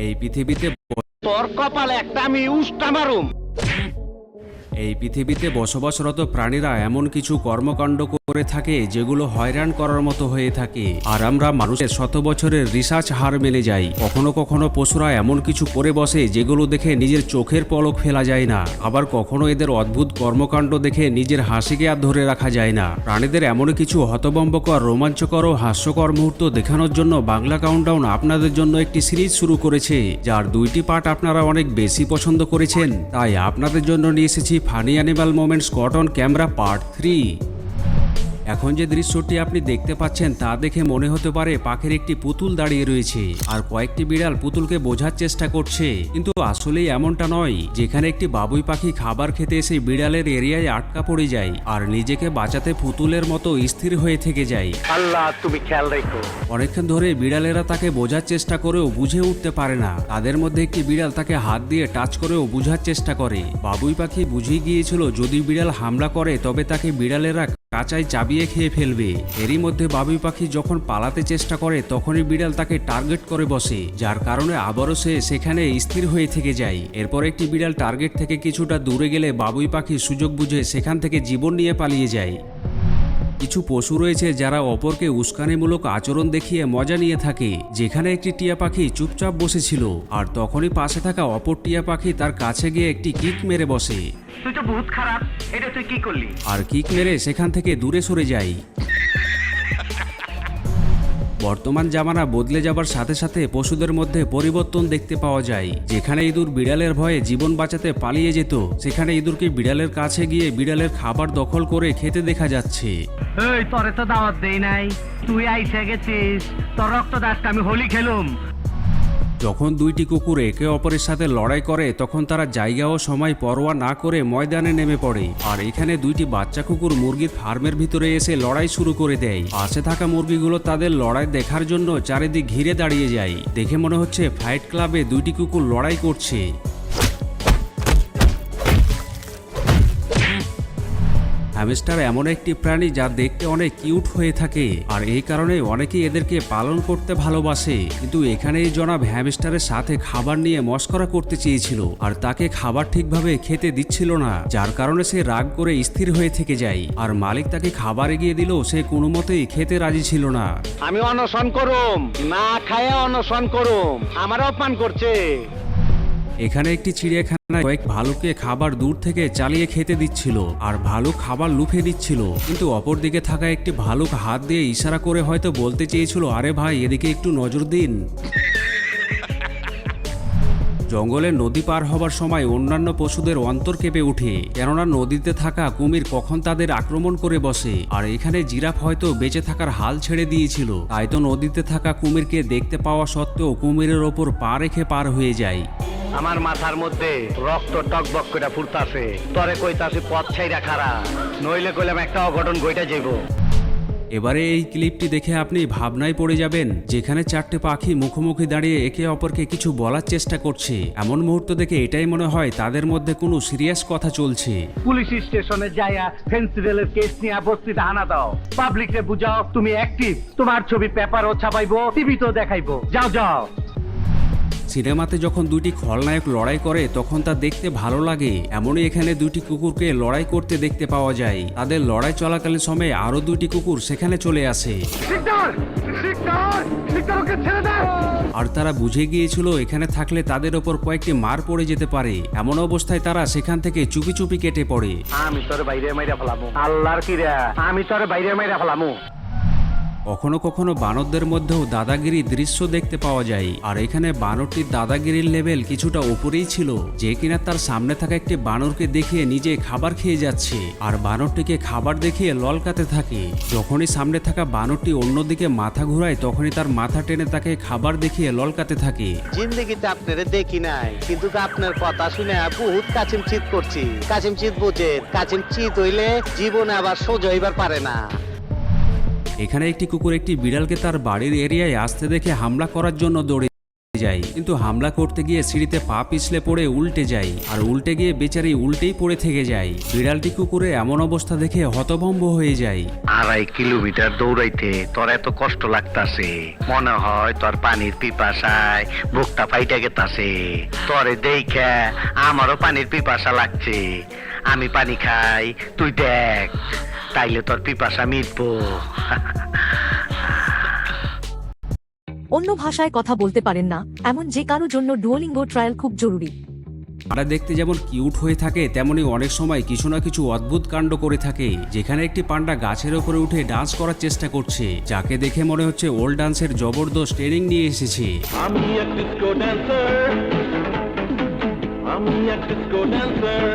এই পৃথিবীতে তোর কপালে একটা আমি উষ্টা মারুম। এই পৃথিবীতে বসবাসরত প্রাণীরা এমন কিছু কর্মকাণ্ড করে থাকে যেগুলো হয়রান করার মতো হয়ে থাকে, আর আমরা মানুষের শত বছরের রিসার্চ হার মেনে যাই। কখনো কখনো পশুরা এমন কিছু করে বসে যেগুলো দেখে নিজের চোখের পলক ফেলা যায় না, আবার কখনো এদের অদ্ভুত কর্মকাণ্ড দেখে নিজের হাসিকে আর ধরে রাখা যায় না। প্রাণীদের এমন কিছু হতভম্বকর, রোমাঞ্চকর ও হাস্যকর মুহূর্ত দেখানোর জন্য বাংলা কাউন্টডাউন আপনাদের জন্য একটি সিরিজ শুরু করেছে, যার 2টি পার্ট আপনারা অনেক বেশি পছন্দ করেছেন। তাই আপনাদের জন্য নিয়ে এসেছি funny animal moments caught on camera part 3। এখন যে দৃশ্যটি আপনি দেখতে পাচ্ছেন তা দেখে মনে হতে পারে পাখির একটি পুতুল দাঁড়িয়ে রয়েছে আর কয়েকটি বিড়াল পুতুলকে বোঝার চেষ্টা করছে, কিন্তু আসলেই এমনটা নয়। যেখানে একটি বাবুই পাখি খাবার খেতে এসে বিড়ালের এরিয়ায় আটকা পড়ে যায় আর নিজেকে বাঁচাতে পুতুলের মতো স্থির হয়ে থেকে যায়। আল্লাহ তুমি খেয়াল রেখো। অনেকক্ষণ ধরে বিড়ালেরা তাকে বোঝার চেষ্টা করেও বুঝে উঠতে পারে না। তাদের মধ্যে একটি বিড়াল তাকে হাত দিয়ে টাচ করেও বুঝার চেষ্টা করে। বাবুই পাখি বুঝে গিয়েছিল যদি বিড়াল হামলা করে তবে তাকে বিড়ালেরা কাঁচায় চাবিয়ে খেয়ে ফেলবে। এরই মধ্যে বাবুই পাখি যখন পালাতে চেষ্টা করে তখনই বিড়াল তাকে টার্গেট করে বসে, যার কারণে আবারও সে সেখানে স্থির হয়ে থেকে যায়। এরপর একটি বিড়াল টার্গেট থেকে কিছুটা দূরে গেলে বাবুই পাখি সুযোগ বুঝে সেখান থেকে জীবন নিয়ে পালিয়ে যায়। কিছু পশু রয়েছে যারা অপরকে উস্কানিমূলক আচরণ দেখিয়ে মজা নিয়ে থাকে। যেখানে একটি টিয়া পাখি চুপচাপ বসেছিল আর তখনই পাশে থাকা অপর টিয়া পাখি তার কাছে গিয়ে একটি কিক মেরে বসে। তুই তো বহুত খারাপ, এটা তুই কি করলি? আর কিক মেরে সেখান থেকে দূরে সরে যায়। বর্তমান জামানা বদলে যাবার সাথে সাথে পশুদের মধ্যে পরিবর্তন দেখতে পাওয়া যায়। যেখানে ইঁদুর বিড়ালের ভয়ে জীবন বাঁচাতে পালিয়ে যেত, সেখানে ইঁদুরকে বিড়ালের কাছে গিয়ে বিড়ালের খাবার দখল করে খেতে দেখা যাচ্ছে। এই তোরে তো দাওয়াত দেই নাই, তুই আইসা গেছিস, তোর রক্ত দাসটা আমি হোলি খেলুম। যখন 2টি কুকুর একে অপরের সাথে লড়াই করে তখন তারা জায়গা ও সময় পরোয়া না করে ময়দানে নেমে পড়ে। আর এখানে 2টি বাচ্চা কুকুর মুরগির ফার্মের ভিতরে এসে লড়াই শুরু করে দেয়। পাশে থাকা মুরগিগুলো তাদের লড়াই দেখার জন্য চারিদিক ঘিরে দাঁড়িয়ে যায়। দেখে মনে হচ্ছে ফাইট ক্লাবে 2টি কুকুর লড়াই করছে। হ্যামস্টার এমন একটি প্রাণী যা দেখতে অনেক কিউট হয়ে থাকে, আর এই কারণে অনেকেই এদেরকে পালন করতে ভালোবাসে। কিন্তু এখানে এই জনাব হ্যামস্টারের সাথে খাবার নিয়ে মস্করা করতে চেয়েছিল আর তাকে খাবার ঠিকভাবে খেতে দিচ্ছিল না, যার কারণে সে রাগ করে স্থির হয়ে থেকে যায়। আর মালিক তাকে খাবার এগিয়ে দিলেও সে কোনো মতেই খেতে রাজি ছিল না। আমি অনশন করুম, না খায় অনশন করুম, আমার অপমান করছে। এখানে একটি চিড়িয়াখানায় কয়েক ভালুককে খাবার দূর থেকে চালিয়ে খেতে দিচ্ছিল আর ভালুক খাবার লুফে দিচ্ছিল, কিন্তু অপরদিকে থাকা একটি ভালুক হাত দিয়ে ইশারা করে হয়তো বলতে চেয়েছিল, আরে ভাই এদিকে একটু নজর দিন। জঙ্গলে নদী পার হবার সময় অন্যান্য পশুদের অন্তর কেঁপে ওঠে, কেননা নদীতে থাকা কুমির কখন তাদের আক্রমণ করে বসে। আর এখানে জিরাফ হয়তো বেঁচে থাকার হাল ছেড়ে দিয়েছিল, তাই তো নদীতে থাকা কুমিরকে দেখতে পাওয়া সত্ত্বেও কুমিরের ওপর পা রেখে পার হয়ে যায়। আমার মাথার মধ্যে রক্ত টকবক করে ফুটতাছে, তরে কইতাছে পথ ছাইরা খারা, নইলে কইলাম একটা অঘটন ঘইটা যাইব। এবারে এই ক্লিপটি দেখে আপনি ভাবনায় পড়ে যাবেন, যেখানে 4টে পাখি মুখোমুখি দাঁড়িয়ে একে অপরকে কিছু বলার চেষ্টা করছে। এমন মুহূর্ত দেখে এটাই মনে হয় তাদের মধ্যে কোনো সিরিয়াস কথা চলছে। পুলিশ স্টেশনে যাইয়া ফেন্সিডেলের কেস নিয়ে বস্তিতে হানা দাও, পাবলিককে বুঝাও তুমি অ্যাক্টিভ, তোমার ছবি পেপারও ছাপাইবো, টিভিতেও দেখাইবো, যাও যাও। সিনেমাতে যখন 2টি খলনায়ক লড়াই করে তখন তা দেখতে ভালো লাগে, এমনই এখানে 2টি কুকুরকে লড়াই করতে দেখতে পাওয়া যায়। তাদের লড়াই চলাকালীন সময়ে আরো 2টি কুকুর সেখানে চলে আসে আর তারা বুঝে গিয়েছিল এখানে থাকলে তাদের ওপর কয়েকটি মার পড়ে যেতে পারে। এমন অবস্থায় তারা সেখান থেকে চুপি চুপি কেটে পড়ে। আমি তোর বাইরে মাইরা ফেলামু, আল্লাহর কিরা, আমি তোর বাইরে মাইরা ফেলামু। কখনো কখনো বানরদের মধ্যেও দাদাগিরি দৃশ্য দেখতে পাওয়া যায়, আর এখানে বানরটির দাদাগিরির লেভেল কিছুটা উপরেই ছিল, যে কিনা তার সামনে থাকা একটি বানরকে দেখিয়ে নিজে খাবার খেয়ে যাচ্ছে আর বানরটিকে খাবার দেখিয়ে ললকাতে থাকে। যখনই সামনে থাকা বানরটি অন্যদিকে মাথা ঘুরায় তখনই তার মাথা টেনে তাকে খাবার দেখিয়ে ললকাতে থাকে। জিন্দগিতে আপনারে দেখি নাই, কিন্তু আপনার কথা শুনে বহুত কাচিম চিত করছি। কাচিম চিত বুঝে, কাচিম চিত হইলে জীবনে আবার সোজা হইবার পারে না। এখানে একটি কুকুর একটি বিড়ালকে তার বাড়ির এরিয়ায় আসতে দেখে হামলা করার জন্য দৌড়ে যায়, কিন্তু হামলা করতে গিয়ে সিঁড়িতে পা পিছলে পড়ে উল্টে যায়, আর উল্টে গিয়ে বেচারি উল্টেই পড়ে থেকে যায়। বিড়ালটি কুকুরে এমন অবস্থা দেখে হতভম্ব হয়ে যায়। 2.5 কিলোমিটার দৌড়াইতে তোর এত কষ্ট লাগতাছে, মনে হয় তোর পানির পিপাসায় বুকটা ফাইটা গেতাছে। তোরে দেখে আমারও পানির পিপাসা লাগছে। আমি পানি খাই, তুই দেখ, তাইলে তোর পিপাসা মিটবো। অন্য ভাষায় কথা বলতে পারেন না এমন যে কারো জন্য ডুওলিঙ্গো ট্রায়াল খুব জরুরি। পান্ডা দেখতে যেমন কিউট হয়ে থাকে, তেমনি অনেক সময় কিছু না কিছু অদ্ভুত কাণ্ড করে থাকে। যেখানে একটি পান্ডা গাছের উপরে উঠে ডান্স করার চেষ্টা করছে, যাকে দেখে মনে হচ্ছে ওল্ড ডান্সের জবরদস্ত ট্রেনিং নিয়ে এসেছে। আমি এক ডিস্কো ড্যান্সার, আমি এক ডিস্কো ড্যান্সার।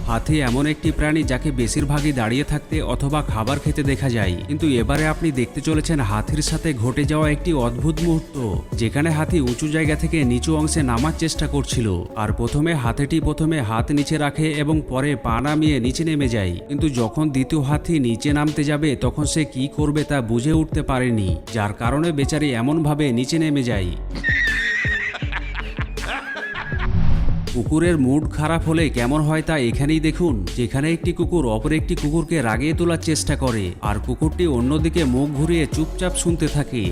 হাতি এমন একটি প্রাণী যাকে বেশিরভাগই দাঁড়িয়ে থাকতে অথবা খাবার খেতে দেখা যায়, কিন্তু এবারে আপনি দেখতে চলেছেন হাতির সাথে ঘটে যাওয়া একটি অদ্ভুত মুহূর্ত, যেখানে হাতি উঁচু জায়গা থেকে নিচু অংশে নামার চেষ্টা করছিল। আর হাতিটি প্রথমে হাত নিচে রাখে এবং পরে পা নামিয়ে নিচে নেমে যায়, কিন্তু যখন দ্বিতীয় হাতি নিচে নামতে যাবে তখন সে কি করবে তা বুঝে উঠতে পারেনি, যার কারণে বেচারি এমনভাবে নিচে নেমে যায়। কুকুরের মুড খারাপ হলে কেমন হয় তা এখানেই দেখুন, যেখানে একটি কুকুর অপর একটি কুকুরকে রাগিয়ে তোলার চেষ্টা করে, আর কুকুরটি অন্যদিকে মুখ ঘুরিয়ে চুপচাপ শুনতে থাকে।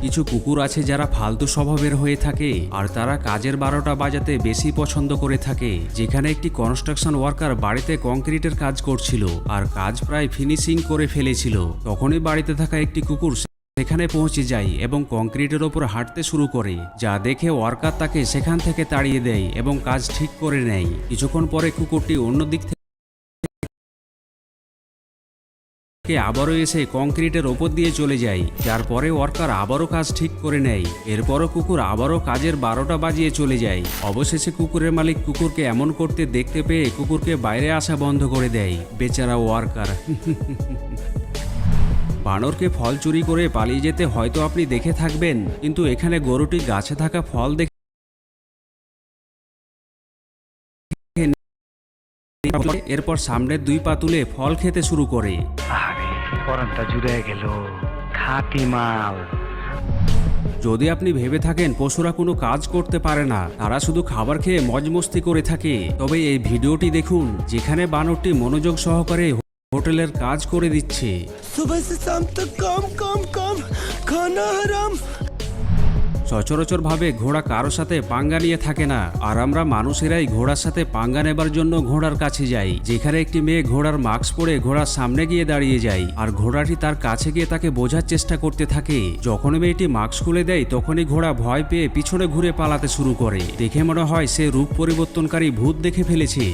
কিছু কুকুর আছে যারা ফালতু স্বভাবের হয়ে থাকে, আর তারা কাজের 12টা বাজাতে বেশি পছন্দ করে থাকে। যেখানে একটি কনস্ট্রাকশন ওয়ার্কার বাড়িতে কংক্রিটের কাজ করছিল, আর কাজ প্রায় ফিনিশিং করে ফেলেছিল, তখনই বাড়িতে থাকা একটি কুকুর সেখানে পৌঁছে যায় এবং কংক্রিটের ওপর হাঁটতে শুরু করে, যা দেখে ওয়ার্কার তাকে সেখান থেকে তাড়িয়ে দেয় এবং কাজ ঠিক করে নেয়। কিছুক্ষণ পরে কুকুরটি অন্য দিক থেকে আবারও এসে কংক্রিটের ওপর দিয়ে চলে যায়, যার পরে ওয়ার্কার আবারও কাজ ঠিক করে নেয়। এরপরও কুকুর আবারও কাজের 12টা বাজিয়ে চলে যায়। অবশেষে কুকুরের মালিক কুকুরকে এমন করতে দেখতে পেয়ে কুকুরকে বাইরে আসা বন্ধ করে দেয়। বেচারা ওয়ার্কার। বানরকে ফল চুরি করে পালিয়ে যেতে হয়তো আপনি দেখে থাকবেন, কিন্তু এখানে গরুটি গাছে থাকা ফল দেখে এরপর সামনের 2 পা তুলে ফল খেতে শুরু করে। আরে পরানটা জুড়ে গেল, খাঁটি মাল। যদি আপনি ভেবে থাকেন পশুরা কোনো কাজ করতে পারে না, তারা শুধু খাবার খেয়ে মজমস্তি করে থাকে, তবে এই ভিডিওটি দেখুন, যেখানে বানরটি মনোযোগ সহকারে হোটেলের কাজ করে দিচ্ছে। সচরাচর ভাবে ঘোড়া কারো সাথে পাঙ্গা নিয়ে থাকে না, আর আমরা মানুষেরাই ঘোড়ার সাথে পাঙ্গা নেবার জন্য ঘোড়ার কাছে যাই। যেখানে একটি মেয়ে ঘোড়ার মাস্ক পরে ঘোড়ার সামনে গিয়ে দাঁড়িয়ে যায়, আর ঘোড়াটি তার কাছে গিয়ে তাকে বোঝার চেষ্টা করতে থাকে। যখন মেয়েটি মাস্ক খুলে দেয় তখনই ঘোড়া ভয় পেয়ে পিছনে ঘুরে পালাতে শুরু করে। দেখে মনে হয় সে রূপ পরিবর্তনকারী ভূত দেখে ফেলেছে।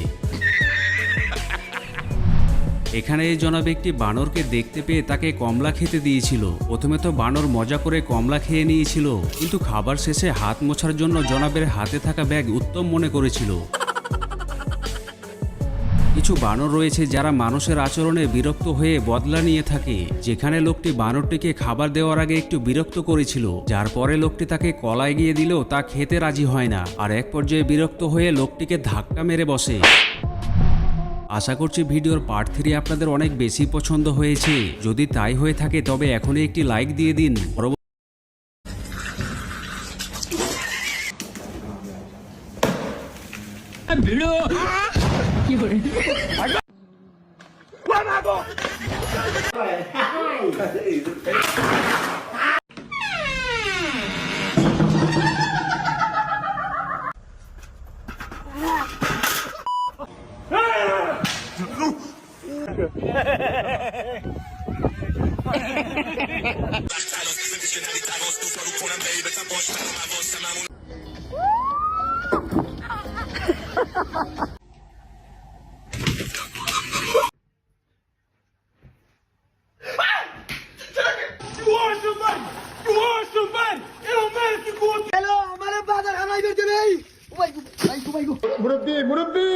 এখানে এই জনাব একটি বানরকে দেখতে পেয়ে তাকে কমলা খেতে দিয়েছিল। প্রথমে তো বানর মজা করে কমলা খেয়ে নিয়েছিল, কিন্তু খাবার শেষে হাত মোছার জন্য জনাবের হাতে থাকা ব্যাগ উত্তম মনে করেছিল। কিছু বানর রয়েছে যারা মানুষের আচরণে বিরক্ত হয়ে বদলা নিয়ে থাকে। যেখানে লোকটি বানরটিকে খাবার দেওয়ার আগে একটু বিরক্ত করেছিল, যার পরে লোকটি তাকে কলা এগিয়ে দিলেও তা খেতে রাজি হয় না, আর এক পর্যায়ে বিরক্ত হয়ে লোকটিকে ধাক্কা মেরে বসে। আশা করছি ভিডিওর পার্ট 3 আপনাদের অনেক বেশি পছন্দ হয়েছে। যদি তাই হয়ে থাকে তবে এখনই একটি লাইক দিয়ে দিন। মুরব্বী